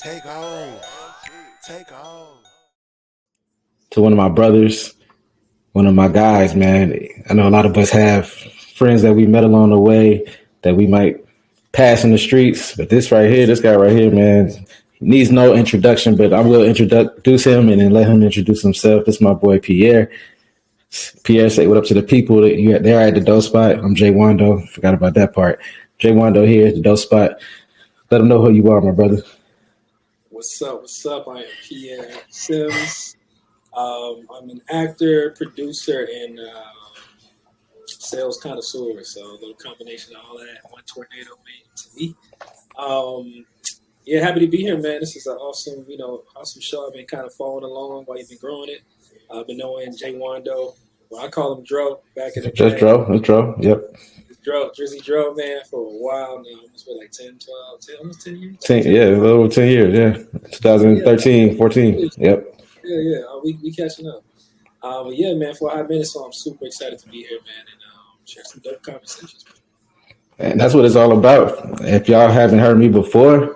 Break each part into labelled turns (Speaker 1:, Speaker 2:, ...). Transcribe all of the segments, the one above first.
Speaker 1: Take off. Take off.
Speaker 2: To one of my brothers, one of my guys, man. I know a lot of us have friends that we met along the way that we might pass in the streets, but this guy right here, man, needs no introduction, but I will introduce him and then let him introduce himself. This is my boy Pierre. Pierre, say what up to the people that you there at the Doe Spot. I'm Jay Wandoe. Forgot about that part. Jay Wandoe here at the Doe Spot. Let them know who you are, my brother.
Speaker 3: What's up? What's up? I am Pierre Sims. I'm an actor, producer, and sales connoisseur. So a little combination of all that. One tornado made to me. Yeah, happy to be here, man. This is an awesome show. I've been kind of following along while you've been growing it. I've been knowing Jay Wandoe. Well, I call him Dro back in the day.
Speaker 2: Just Dro. Yep.
Speaker 3: Drizzy Dro, man, for a while now. Almost for like 10, 12, almost 10 years.
Speaker 2: 10, yeah, a little over 10 years, yeah. 2013, 14. Yep.
Speaker 3: Yeah. We catching up. But yeah, man, for a hot minute, so I'm super excited to be here, man, and share some dope conversations.
Speaker 2: And that's what it's all about. If y'all haven't heard me before,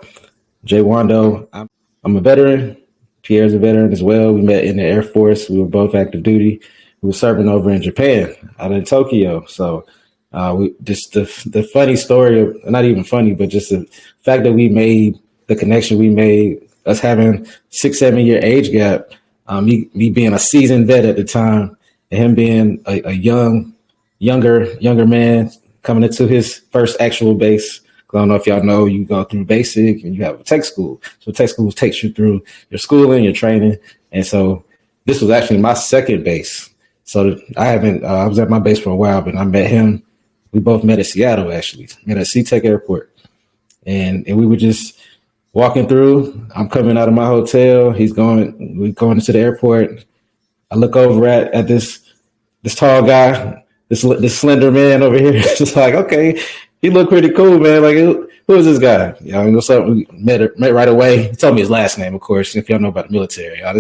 Speaker 2: Jay Wandoe, I'm a veteran. Pierre's a veteran as well. We met in the Air Force. We were both active duty. We were serving over in Japan, out in Tokyo. So we just the funny story, not even funny, but just the fact that we made the connection we made, us having 6-7 year age gap, me being a seasoned vet at the time, and him being a younger man coming into his first actual base. I don't know if y'all know, you go through basic and you have a tech school. So tech school takes you through your schooling, your training. And so this was actually my second base. So I was at my base for a while, but I met him. We both met at Seattle, actually, met at SeaTac Airport. And we were just walking through. I'm coming out of my hotel. We're going into the airport. I look over at this tall guy, this slender man over here. Just like, okay, he looked pretty cool, man. Like, who is this guy? What's up? We met right away. He told me his last name, of course, if y'all know about the military. My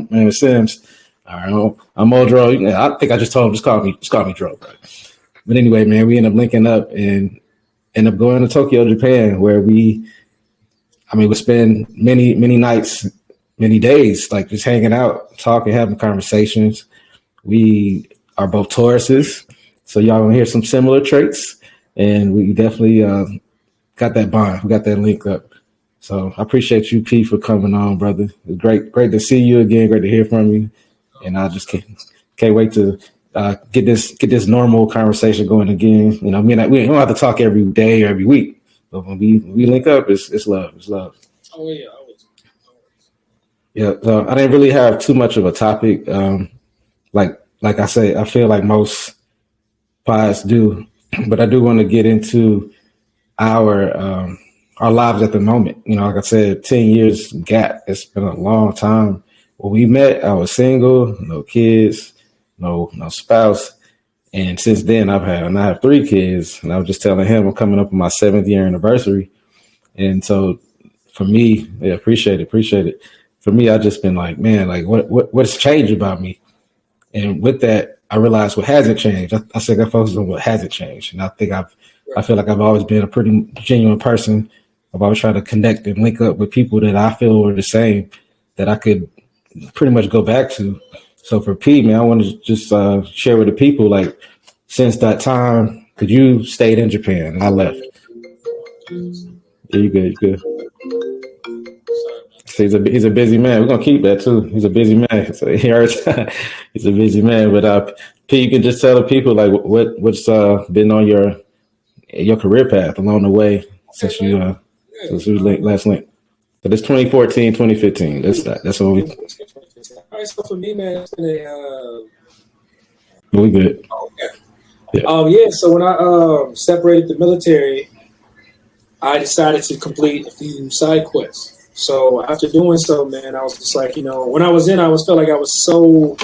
Speaker 2: name is Sims. All right, I'm Dro. I think I just told him, just call me Dro. But anyway, man, we end up linking up and end up going to Tokyo, Japan, where we spend many nights, many days, like just hanging out, talking, having conversations. We are both Tauruses, so y'all gonna hear some similar traits. And we definitely got that bond. We got that link up. So I appreciate you, P, for coming on, brother. It's great to see you again. Great to hear from you. And I just can't wait to get this normal conversation going again. We don't have to talk every day or every week, but when we link up, it's love. It's love.
Speaker 3: Oh yeah, always.
Speaker 2: Yeah. So I didn't really have too much of a topic. Like I say, I feel like most pods do. But I do want to get into our lives at the moment. Like I said, 10 years gap. It's been a long time. When we met, I was single, no kids, no spouse. And since then, I have 3 kids. And I was just telling him I'm coming up on my 7th year anniversary. And so for me, yeah, appreciate it. For me, I just been like, man, like what's changed about me? And with that, I realized what hasn't changed. I said I focus on what hasn't changed. And I feel like I've always been a pretty genuine person. I've always tried to connect and link up with people that I feel are the same, that I could pretty much go back to. So for P, man, I want to just share with the people, like, since that time, because you stayed in Japan and I left. Yeah, you good. He's a busy man. We're gonna keep that too. He's a busy man. So he's a busy man. But P, you can just tell the people like what's been on your career path along the way since you last linked. So this 2014, 2015. That's what we.
Speaker 3: All right, so for me, man, it's been
Speaker 2: we good.
Speaker 3: Oh, okay. Yeah. So when I separated the military, I decided to complete a few side quests. So after doing so, man, I was just like, when I was in, I felt like I was so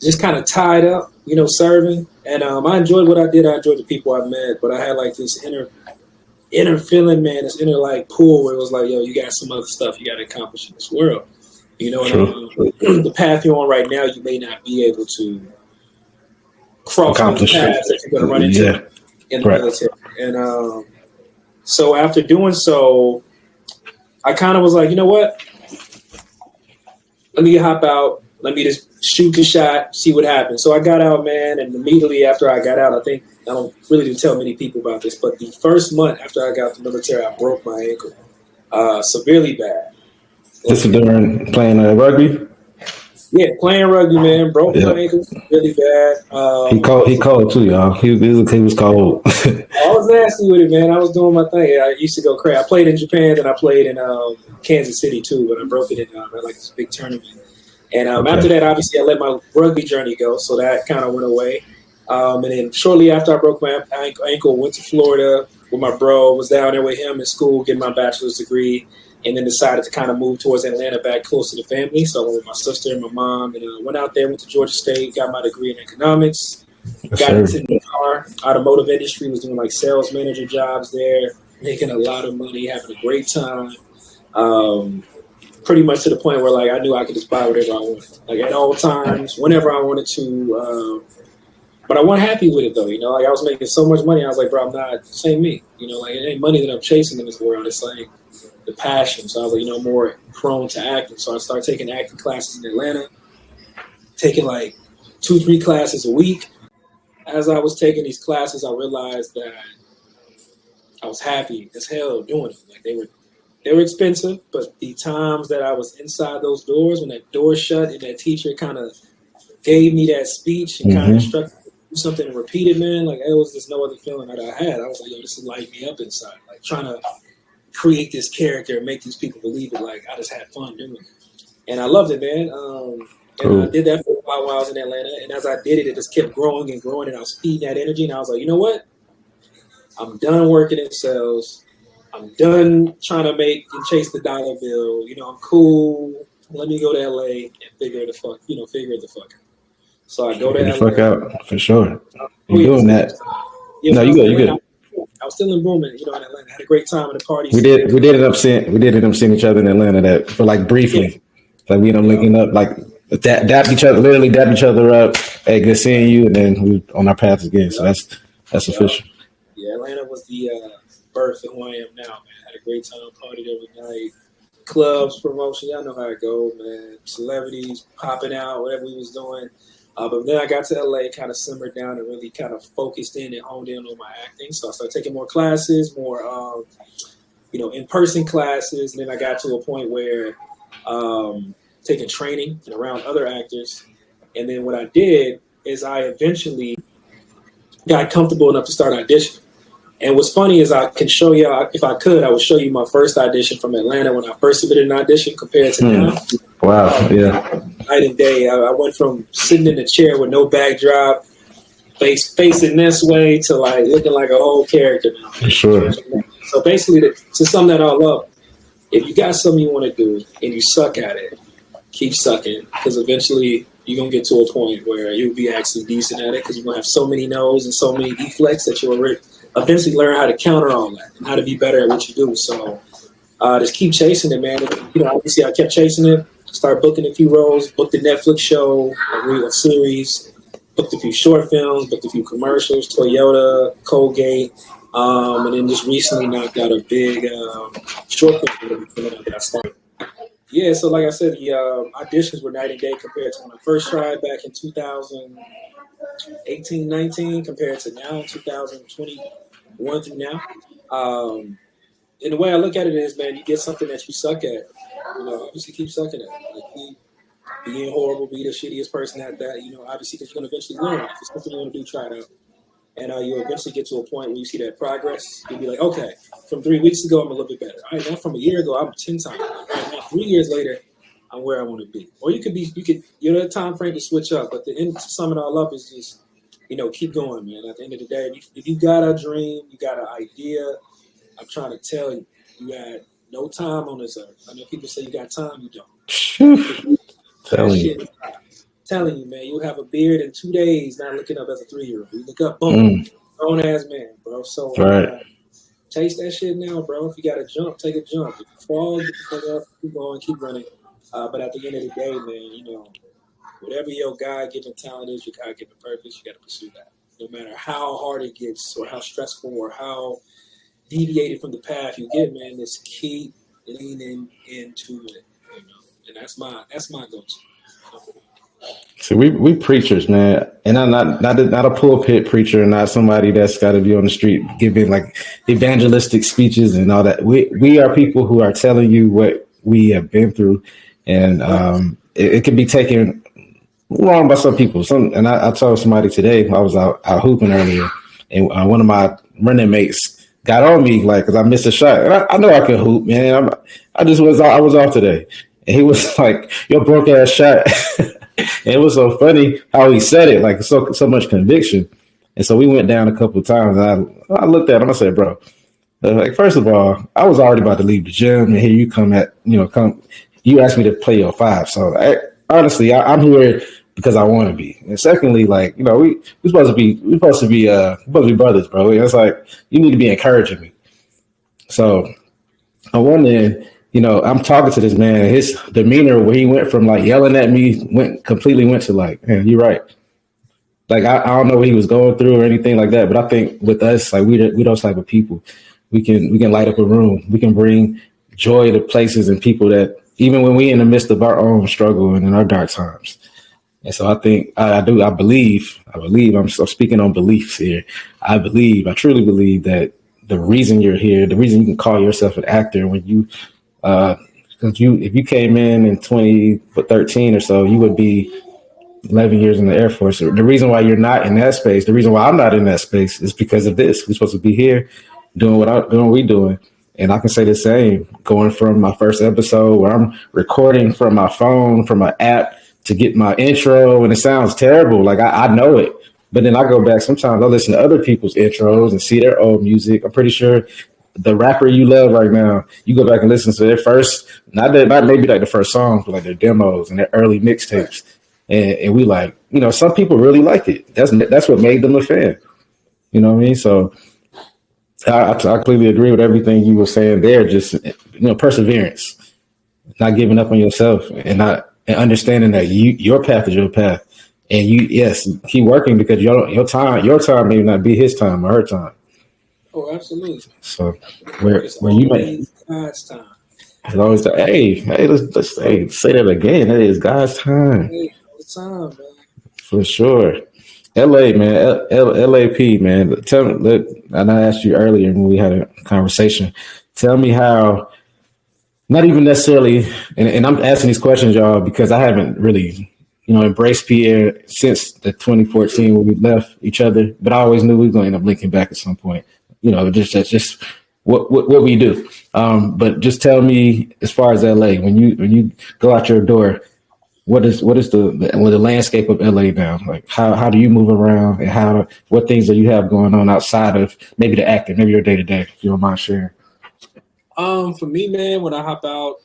Speaker 3: just kind of tied up, serving. And I enjoyed what I did. I enjoyed the people I met, but I had like this inner feeling, man, this inner like pull where it was like, yo, you got some other stuff you got to accomplish in this world. And the path you're on right now, you may not be able to cross the paths that you're going to run into in the military. And so after doing so, I kind of was like, you know what? Let me hop out. Let me just shoot the shot, see what happens. So I got out, man, and immediately after I got out, I don't really tell many people about this, but the first month after I got the military, I broke my ankle, severely bad.
Speaker 2: This is during playing rugby.
Speaker 3: Yeah, playing rugby, man, broke my
Speaker 2: Yep.
Speaker 3: ankle really bad.
Speaker 2: He cold too, y'all. He was cold.
Speaker 3: I was nasty with it, man. I was doing my thing. I used to go crazy. I played in Japan, and I played in Kansas City too, but I broke it in like this big tournament. And after that, obviously, I let my rugby journey go, so that kind of went away. And then shortly after I broke my ankle, went to Florida with my bro, was down there with him in school, getting my bachelor's degree, and then decided to kind of move towards Atlanta, back close to the family. So I went with my sister and my mom, and went out there, went to Georgia State, got my degree in economics, got into the car, automotive industry, was doing like sales manager jobs there, making a lot of money, having a great time. Pretty much to the point where like I knew I could just buy whatever I wanted, like at all times, whenever I wanted to. But I wasn't happy with it though, you know. Like I was making so much money, I was like, bro, I'm not. This ain't me, you know. Like it ain't money that I'm chasing in this world. It's like the passion. So I was like, you know, more prone to acting. So I started taking acting classes in Atlanta, taking like 2-3 classes a week. As I was taking these classes, I realized that I was happy as hell doing it. Like they were expensive, but the times that I was inside those doors, when that door shut and that teacher kind of gave me that speech and kind of instructed me to do something and repeat it, man, like it was just no other feeling that I had. I was like, yo, this is lighting me up inside. Like trying to create this character and make these people believe it. Like I just had fun doing it. And I loved it, man. And I did that for a while I was in Atlanta. And as I did it, it just kept growing and growing. And I was feeding that energy. And I was like, you know what? I'm done working in sales. I'm done trying to make and chase the dollar bill. You know, I'm cool. Let me go to LA and figure it the fuck out. So I go to LA.
Speaker 2: Fuck out for sure. You're doing that.
Speaker 3: Yeah,
Speaker 2: No, you good. You good.
Speaker 3: I was still in Booming, you know, in Atlanta. I had a great time at the parties.
Speaker 2: We did end up seeing each other in Atlanta that for like briefly. Like we ended up linking up, like dap each other up. Hey, good seeing you, and then we on our paths again. So that's official.
Speaker 3: Yeah, Atlanta was the birth of who I am now, man. Had a great time, partied every night, clubs, promotion. Y'all know how it goes, man. Celebrities popping out, whatever we was doing. But then I got to LA, kind of simmered down and really kind of focused in and honed in on my acting. So I started taking more classes, more in-person classes. And then I got to a point where taking training and around other actors. And then what I did is I eventually got comfortable enough to start auditioning. And what's funny is I can show you, if I could, I would show you my first audition from Atlanta when I first submitted an audition compared to now.
Speaker 2: Wow, yeah.
Speaker 3: Night and day. I went from sitting in a chair with no backdrop, facing this way, to like looking like a whole character now.
Speaker 2: For sure.
Speaker 3: So basically, to sum that all up, if you got something you want to do and you suck at it, keep sucking, because eventually you're going to get to a point where you'll be actually decent at it, because you're going to have so many no's and so many deflects that you'll eventually learn how to counter all that and how to be better at what you do. So just keep chasing it, man. You know, obviously I kept chasing it, started booking a few roles, booked a Netflix show, a series, booked a few short films, booked a few commercials, Toyota, Colgate, and then just recently knocked out a big short film that I started. Yeah, so like I said, the auditions were night and day compared to when I first tried back in 2018, 19, compared to now, 2021 through now. And the way I look at it is, man, you get something that you suck at, you know, obviously keep sucking at it. Like, keep being horrible, be the shittiest person at that, you know, obviously, because you're going to eventually learn. If it's something you want to do, try it out. And you'll eventually get to a point where you see that progress. You'll be like, okay, from 3 weeks ago, I'm a little bit better. All right, now from a year ago, I'm 10 times. All right, now 3 years later, I'm where I want to be. Or you know, that time frame to switch up. But the end, to sum it all up, is just, you know, keep going, man. At the end of the day, if you got a dream, you got an idea, I'm trying to tell you, you got no time on this earth. I know people say you got time, you don't. Telling you, man, you'll have a beard in 2 days, not looking up as a 3-year-old. You look up, boom, grown ass man, bro. So chase that shit now, bro. If you got to jump, take a jump. If you fall, get the fuck up, keep going, keep running. But at the end of the day, man, you know, whatever your God-given talent is, your God-given purpose, you got to pursue that. No matter how hard it gets, or how stressful, or how deviated from the path you get, man, just keep leaning into it, and that's my go-to.
Speaker 2: See, we preachers, man, and I'm not a pulpit preacher, not somebody that's got to be on the street giving like evangelistic speeches and all that. We are people who are telling you what we have been through, and it can be taken wrong by some people. And I told somebody today I was out hooping earlier, and one of my running mates got on me like because I missed a shot, and I know I can hoop, man. I was off today, and he was like, "Your broke ass shot." And it was so funny how he said it, like so much conviction. And so we went down a couple of times. And I looked at him. I said, "Bro, like first of all, I was already about to leave the gym, and here you come. You asked me to play your five. So honestly, I'm here because I want to be. And secondly, like we supposed to be brothers, bro. And it's like you need to be encouraging me. So on one end, I'm talking to this man. His demeanor, where he went from like yelling at me, went to like, man, you're right. Like I don't know what he was going through or anything like that, but I think with us, like we those type of people, we can light up a room. We can bring joy to places and people that even when we in the midst of our own struggle and in our dark times. And so I think I believe. I'm speaking on beliefs here. I truly believe that the reason you're here, the reason you can call yourself an actor when you. Because if you came in 2013 or so, you would be 11 years in the Air Force. The reason why you're not in that space, the reason why I'm not in that space is because of this. We're supposed to be here doing what we're doing. And I can say the same, going from my first episode where I'm recording from my phone, from an app to get my intro. And it sounds terrible. Like I know it. But then I go back. Sometimes I listen to other people's intros and see their old music. I'm pretty sure the rapper you love right now, you go back and listen to their first, not maybe like the first songs, but like their demos and their early mixtapes. And we like, some people really like it. That's what made them a fan. You know what I mean? So I completely agree with everything you were saying there. Just, perseverance, not giving up on yourself and understanding that your path is your path. And keep working because your time may not be his time or her time.
Speaker 3: Oh, absolutely.
Speaker 2: So where you may
Speaker 3: God's time.
Speaker 2: It's always let's say that again. That is God's time.
Speaker 3: Hey, all the time, man.
Speaker 2: For sure. LA, man, LAP, man. Tell me, and I asked you earlier when we had a conversation. Tell me how, not even necessarily, and I'm asking these questions, y'all, because I haven't really, embraced Pierre since the 2014 when we left each other, but I always knew we were going to end up linking back at some point. Just what we do. But just tell me, as far as LA, when you go out your door, what is the landscape of LA now? Like how do you move around and what things do you have going on outside of maybe the acting, maybe your day to day, if you don't mind sharing?
Speaker 3: For me, man, when I hop out,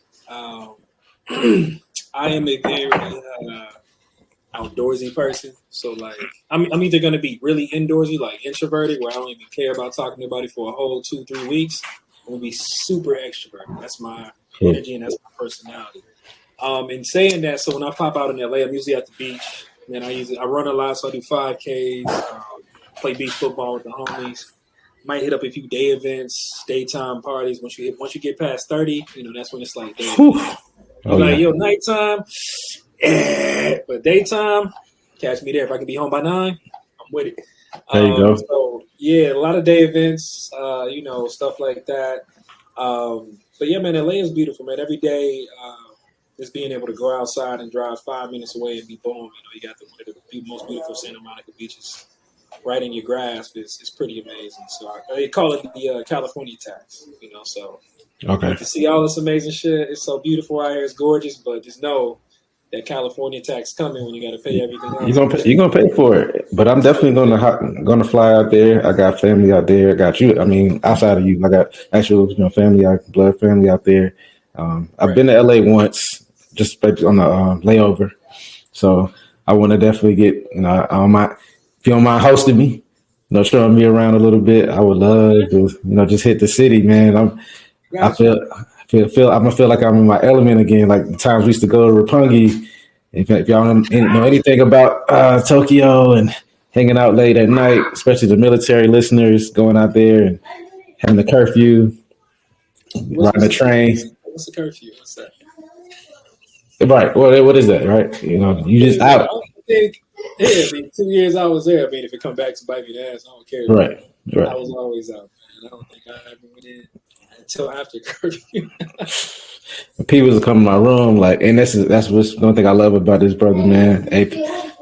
Speaker 3: I am a very outdoorsy person. So like I'm either gonna be really indoorsy, like introverted, where I don't even care about talking to anybody for a whole 2-3 weeks. I'm gonna be super extroverted. That's my energy and that's my personality. In saying that, so when I pop out in LA, I'm usually at the beach. And I run a lot, so I do 5Ks, play beach football with the homies. Might hit up a few day events, daytime parties. Once you get past 30, that's when it's like nighttime. But daytime, catch me there. If I can be home by 9, I'm with it.
Speaker 2: There you go.
Speaker 3: So yeah, a lot of day events, stuff like that. But yeah, man, LA is beautiful, man. Every day, just being able to go outside and drive 5 minutes away and be boom. You got one of the most beautiful Santa Monica beaches right in your grasp is pretty amazing. So they call it the California tax. So
Speaker 2: okay,
Speaker 3: to see all this amazing shit, it's so beautiful out here. It's gorgeous, but just know that California tax coming when you got to pay everything else.
Speaker 2: You're gonna pay for it, but I'm definitely gonna fly out there. I got family out there. I got you. I mean, outside of you, I got actual family, blood family out there. I've been to LA once, just on a layover. So I want to definitely get if you don't mind hosting me, showing me around a little bit. I would love to just hit the city, man. I feel I'm gonna feel like I'm in my element again, like the times we used to go to Roppongi. If y'all don't know anything about Tokyo and hanging out late at night, especially the military listeners going out there and having the curfew, riding the train.
Speaker 3: What's the curfew? What's that?
Speaker 2: Right. Well, what is that? Right. You know, you just
Speaker 3: I
Speaker 2: out.
Speaker 3: think, yeah, I mean, 2 years I was there. I mean, if it come back to bite me in the ass, I don't care.
Speaker 2: Right.
Speaker 3: I
Speaker 2: Right.
Speaker 3: was always out, man. I don't think I ever went in until after curfew.
Speaker 2: People will come in my room like, and that's what's one thing I love about this brother, man. Hey,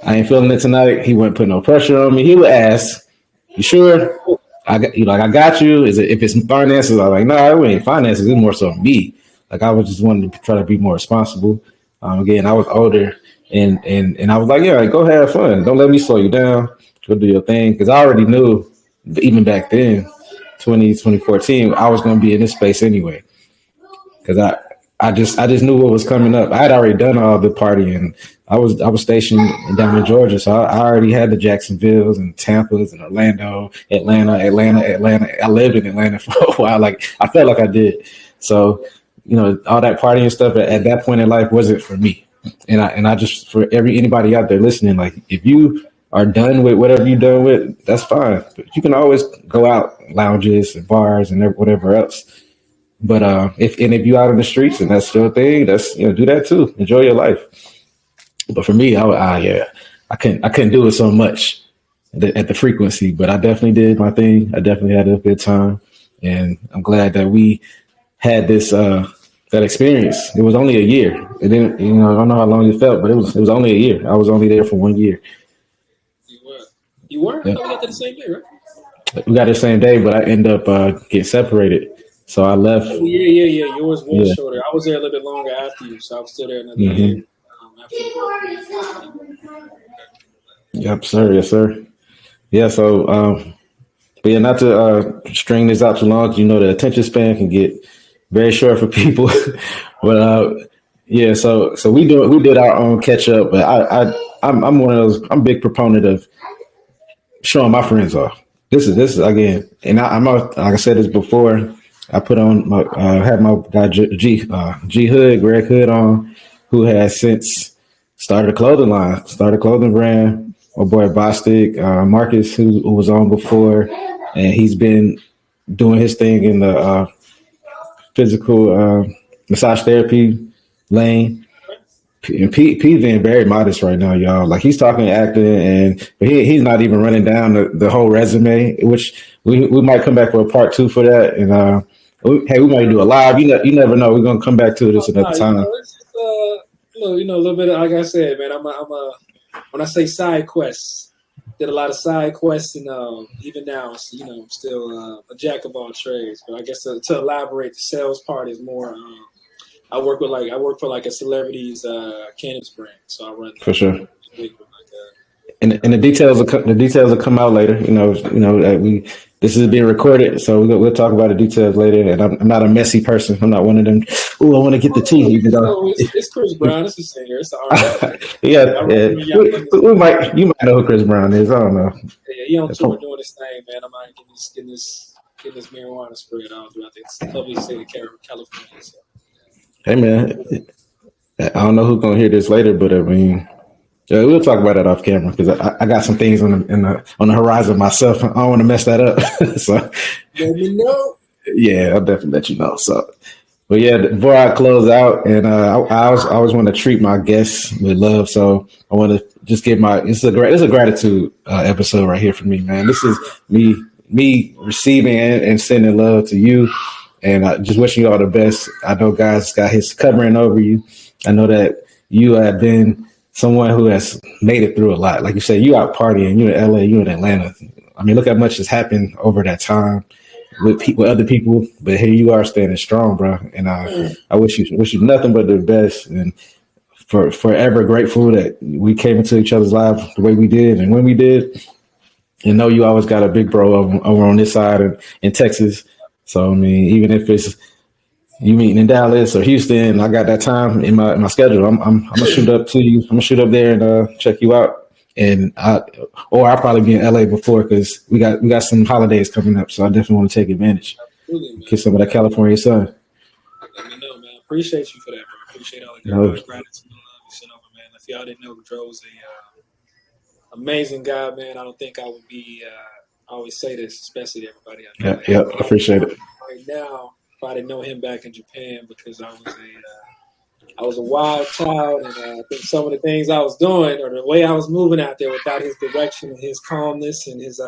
Speaker 2: I ain't feeling it tonight. He wouldn't put no pressure on me. He would ask, "You sure?" I got you. Like I got you. Is it if it's finances? I'm like, no, it ain't finances. It's more so me. Like I was just wanting to try to be more responsible. Again, I was older, and I was like, yeah, like, go have fun. Don't let me slow you down. Go do your thing. Because I already knew, even back then, 2014, I was going to be in this space anyway. Because I just knew what was coming up. I had already done all the partying. I was stationed down in Georgia, so I already had the Jacksonvilles and Tampas and Orlando, Atlanta. I lived in Atlanta for a while. Like I felt like I did. So, all that partying stuff at that point in life wasn't for me. And I just for anybody out there listening, like if you are done with whatever you're done with, that's fine. But you can always go out lounges and bars and whatever else. But if you out in the streets and that's your thing, that's do that too. Enjoy your life. But for me, I couldn't do it so much at the frequency. But I definitely did my thing. I definitely had a good time, and I'm glad that we had this that experience. It was only a year. It didn't, I don't know how long it felt, but it was only a year. I was only there for 1 year.
Speaker 3: You were? I
Speaker 2: Yeah.
Speaker 3: thought we got there the same day, right?
Speaker 2: We got the same day, but I ended up getting separated. So I left.
Speaker 3: Oh, yeah. Yours was
Speaker 2: Yeah.
Speaker 3: shorter. I was there a little bit longer after you, so I was still there another
Speaker 2: Mm-hmm.
Speaker 3: year. After you.
Speaker 2: Yep, sir. Yes, sir. Yeah. So, but yeah, not to string this out too long, 'cause the attention span can get very short for people. But yeah, so we did our own catch up. But I'm one of those. I'm a big proponent of showing my friends off. This is again, and like I said this before. I put on my had my guy G Hood, Greg Hood on, who has since started a clothing line, started a clothing brand. My boy Bostic, Marcus, who was on before, and he's been doing his thing in the physical massage therapy lane. And Pete being very modest right now, y'all. Like he's talking acting, but he's not even running down the whole resume. Which we might come back for a part 2 for that. And we might do a live. You never know. We're gonna come back to this another time.
Speaker 3: It's just, a little bit of, like I said, man. When I say side quests, did a lot of side quests, and even now, I'm still a jack of all trades. But I guess to elaborate, the sales part is more. I work for a celebrity's cannabis brand, so I run
Speaker 2: For sure.
Speaker 3: like
Speaker 2: And the details will come out later. This is being recorded, so we'll talk about the details later. And I'm not a messy person. I'm not one of them. Ooh, I want to get the tea.
Speaker 3: it's Chris Brown. It's a singer. It's an artist.
Speaker 2: Yeah. You might know who Chris Brown is. I don't know.
Speaker 3: Yeah, he on tour doing his thing, man. I'm out getting this marijuana spread out throughout the lovely state of California. So.
Speaker 2: Hey man, I don't know who's gonna hear this later, but I mean, yeah, we'll talk about that off camera because I got some things on the horizon myself. I don't want to mess that up. So
Speaker 3: let me know.
Speaker 2: Yeah, I'll definitely let you know. So, but yeah, before I close out, and I always want to treat my guests with love. So I want to just give it's a gratitude episode right here for me, man. This is me receiving and sending love to you. And just wishing you all the best. I know God's got his covering over you. I know that you have been someone who has made it through a lot. Like you said, you out partying, you in LA, you in Atlanta. I mean, look how much has happened over that time with other people. But here you are standing strong, bro. And I wish you nothing but the best. And forever grateful that we came into each other's lives the way we did and when we did. And know you always got a big bro over on this side in Texas. So, I mean, even if it's you meeting in Dallas or Houston, I got that time in my schedule. I'm gonna shoot up to you. I'm gonna shoot up there and check you out. And I'll probably be in LA before because we got some holidays coming up. So I definitely want to take advantage.
Speaker 3: Absolutely, man.
Speaker 2: Get some of that California sun.
Speaker 3: Let me know, man. Appreciate you for that, bro. Appreciate all the gratitude and love you sent over, man. If y'all didn't know, Dro's a amazing guy, man. I don't think I would be. I always say this, especially to everybody I know.
Speaker 2: Yeah, I appreciate it.
Speaker 3: Right now, if I didn't know him back in Japan because I was a wild child, and I think some of the things I was doing or the way I was moving out there without his direction and his calmness and his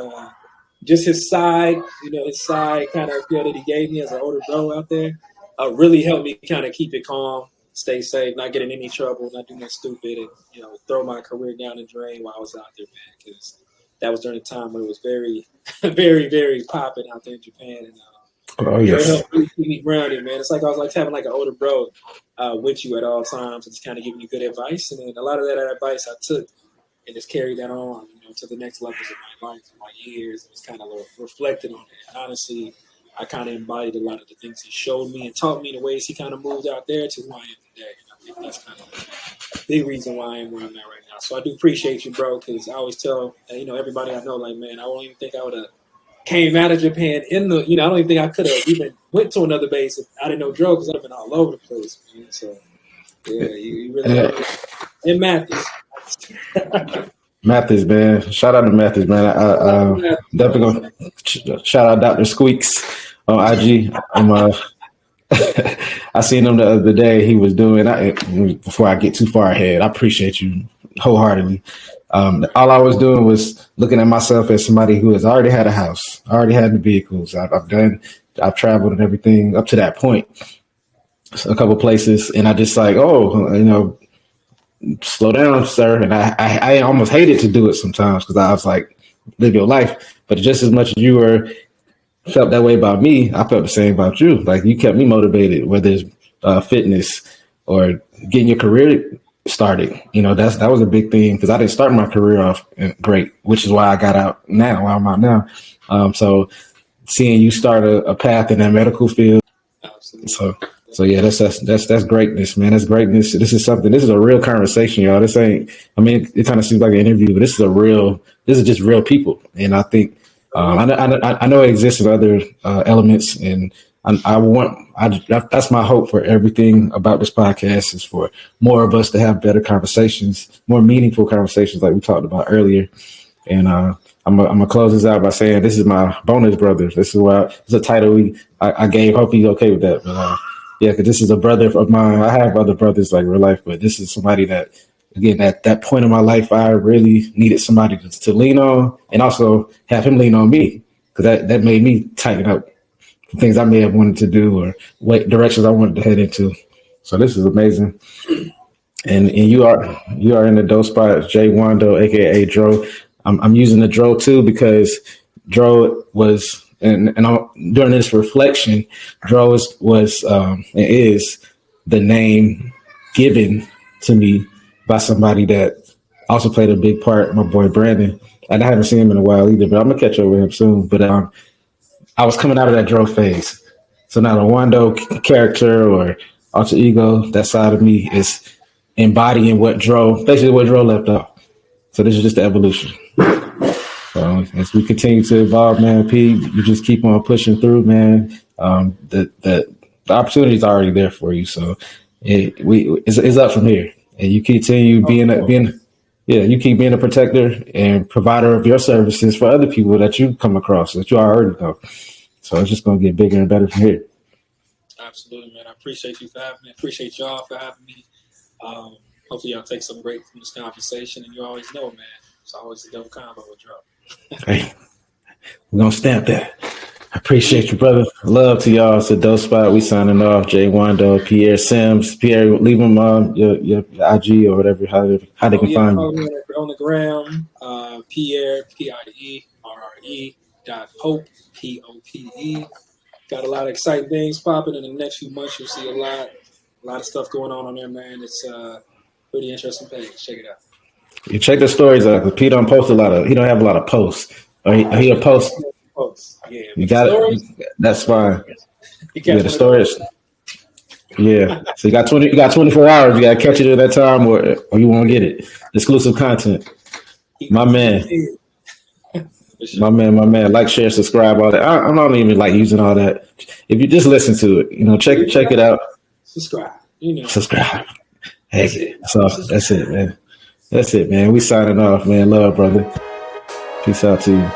Speaker 3: just his side, his side kind of feel that he gave me as an older bro out there, really helped me kind of keep it calm, stay safe, not get in any trouble, not do nothing stupid, and throw my career down the drain while I was out there, man. Because that was during a time when it was very, very, very popping out there in Japan, and
Speaker 2: oh yes,
Speaker 3: it helped really keep me grounded, man. It's like I was like having like an older bro with you at all times, and just kind of giving you good advice, and then a lot of that advice I took and just carried that on, to the next levels of my life, my years, and just kind of reflected on it. And honestly, I kind of embodied a lot of the things he showed me and taught me the ways he kind of moved out there to who I am today. And I think that's kind of a big reason why I am where I'm at right now. So I do appreciate you, bro, because I always tell, everybody I know, like, man, I don't even think I would have came out of Japan I don't even think I could have even went to another base if I didn't know Dro, because I've been all over the place, man. So, yeah, you really and Mathis.
Speaker 2: Mathis, man. Shout out to Mathis, man. I definitely gonna shout out Dr. Squeaks on IG. I seen him the other day. He was doing. Before I get too far ahead, I appreciate you wholeheartedly. All I was doing was looking at myself as somebody who has already had a house, already had the vehicles. I've traveled and everything up to that point, a couple places, and I just like, slow down, sir. And I almost hated to do it sometimes because I was like, live your life. But just as much as you felt that way about me, I felt the same about you. Like, you kept me motivated, whether it's fitness or getting your career started. That was a big thing because I didn't start my career off great, which is why I got out now, why I'm out now. So seeing you start a path in that medical field. Absolutely. So yeah, that's greatness, man. That's greatness. This is a real conversation, y'all. It kind of seems like an interview, but this is just real people. And I think, I know it exists in other elements, and that's my hope for everything about this podcast is for more of us to have better conversations, more meaningful conversations like we talked about earlier. And I'm gonna close this out by saying this is my bonus brothers. This is a title I gave. Hope he's okay with that. But yeah, because this is a brother of mine. I have other brothers like real life, but this is somebody that, again, at that point in my life, I really needed somebody to lean on, and also have him lean on me, because that made me tighten up things I may have wanted to do or what directions I wanted to head into. So this is amazing. And you are in the Doe Spot, J Wandoe, aka Dro. I'm using the Dro too because Dro was, and during this reflection, Dro was and is the name given to me by somebody that also played a big part, my boy Brandon. And I haven't seen him in a while either, but I'm gonna catch up with him soon. But I was coming out of that Dro phase. So now the Wandoe character or alter ego, that side of me, is embodying basically what Dro left off. So this is just the evolution. So as we continue to evolve, man, P, you just keep on pushing through, man. The opportunity's already there for you. So it's up from here. And you continue you keep being a protector and provider of your services for other people that you come across that you already know. So it's just going to get bigger and better from here.
Speaker 3: Absolutely, man. I appreciate you for having me. I appreciate y'all for having me. Hopefully y'all take some great from this conversation. And you always know, man, it's always a dope combo with Dro.
Speaker 2: Hey, we're going to stamp that. I appreciate you, brother. Love to y'all. It's a Doe Spot. We signing off. J Wandoe, Pierre Sims. Pierre, leave them your IG or whatever, how they can find you.
Speaker 3: On the gram, Pierre, pierre.pope, POPE. Got a lot of exciting things popping in the next few months. You'll see a lot of stuff going on there, man. It's a pretty interesting page. Check it out.
Speaker 2: You check the stories out, because P don't post he don't have a lot of posts. Or he'll post.
Speaker 3: Yeah,
Speaker 2: you got it. That's fine. Yeah, the stories. Yeah. So you got 24 hours. You gotta catch it at that time, or you won't get it. Exclusive content. My man. My man. Like, share, subscribe, all that. I'm not even like using all that. If you just listen to it, check it out.
Speaker 3: Subscribe.
Speaker 2: Subscribe. Hey, so that's it, man. That's it, man. We signing off, man. Love, brother. Peace out to you.